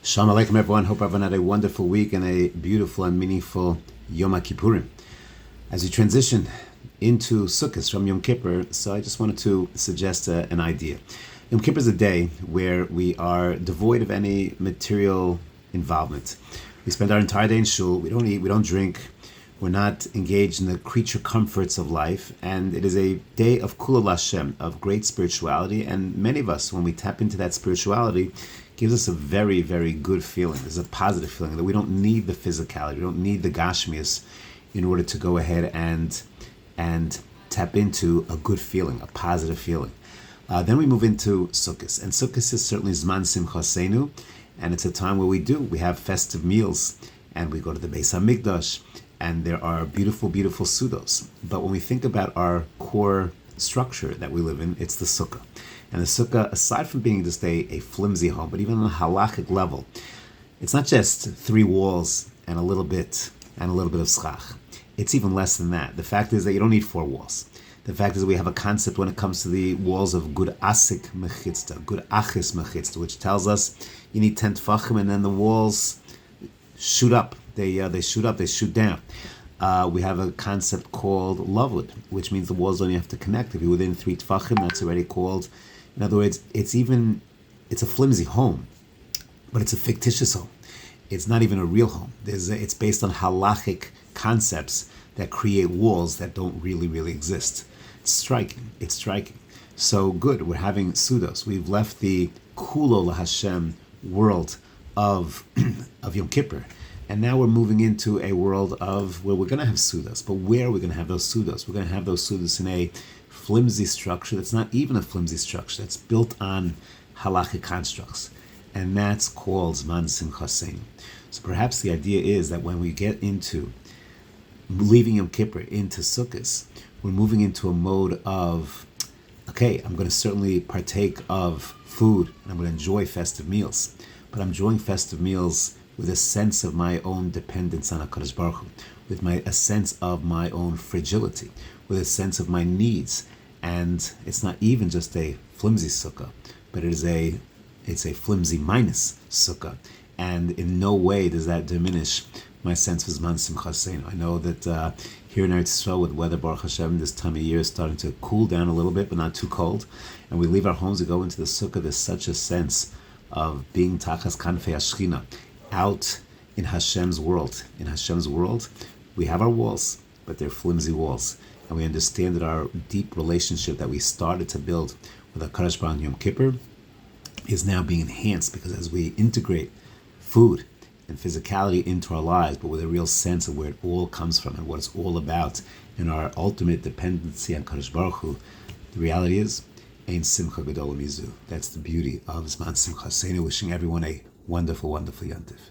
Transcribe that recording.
Shalom Aleichem, everyone. Hope everyone had a wonderful week and a beautiful and meaningful Yom Kippurim. As we transition into Sukkos from Yom Kippur, so I just wanted to suggest an idea. Yom Kippur is a day where we are devoid of any material involvement. We spend our entire day in shul. We don't eat, we don't drink. We're not engaged in the creature comforts of life, and it is a day of Kula Lashem, of great spirituality. And many of us, when we tap into that spirituality, gives us a very, very good feeling. There's a positive feeling that we don't need the physicality, we don't need the gashmias in order to go ahead and tap into a good feeling, a positive feeling. Then we move into Sukkos, and Sukkos is certainly Zman Simchasenu, and it's a time where we have festive meals, and we go to the Beis HaMikdash, and there are beautiful, beautiful Sukkos. But when we think about our core structure that we live in, it's the Sukkah. And the Sukkah, aside from being just a flimsy home, but even on a halachic level, it's not just three walls and a little bit of schach. It's even less than that. The fact is that you don't need four walls. The fact is that we have a concept when it comes to the walls of good asik mechitzta, good achis mechitzta, which tells us you need 10 tefachim, and then the walls shoot up. They shoot up, they shoot down. We have a concept called lavud, which means the walls don't even have to connect. If you're within 3 tefachim, that's already called. In other words, it's a flimsy home, but it's a fictitious home. It's not even a real home. It's based on halachic concepts that create walls that don't really, really exist. It's striking. So good, we're having Sudos. We've left the Kulo LaHashem world of Yom Kippur, and now we're moving into a world of where we're going to have Sudos. But where are we going to have those Sudos? We're going to have those Sudos in a flimsy structure that's not even a flimsy structure, that's built on halachic constructs, and that's called Zman Simchasenu. So perhaps the idea is that when we get into leaving Yom Kippur into Sukkos, we're moving into a mode of, okay, I'm going to certainly partake of food, and I'm going to enjoy festive meals, but I'm enjoying festive meals with a sense of my own dependence on HaKadosh Baruch Hu, with a sense of my own fragility, with a sense of my needs. And it's not even just a flimsy sukkah, but it's a flimsy minus sukkah. And in no way does that diminish my sense of Zman Simchasenu. I know that here in Eretz Yisrael, with weather, Baruch Hashem, this time of year is starting to cool down a little bit, but not too cold. And we leave our homes to go into the sukkah. There's such a sense of being tachas kanfei Hashchina, out in Hashem's world. In Hashem's world, we have our walls, but they're flimsy walls. And we understand that our deep relationship that we started to build with HaKadosh Baruch Hu Yom Kippur is now being enhanced, because as we integrate food and physicality into our lives, but with a real sense of where it all comes from and what it's all about, and our ultimate dependency on HaKadosh Baruch Hu, the reality is, Ein Simcha Gadol Mizu. That's the beauty of Zman Simchasenu. Wishing everyone a wonderful, wonderful Yontif.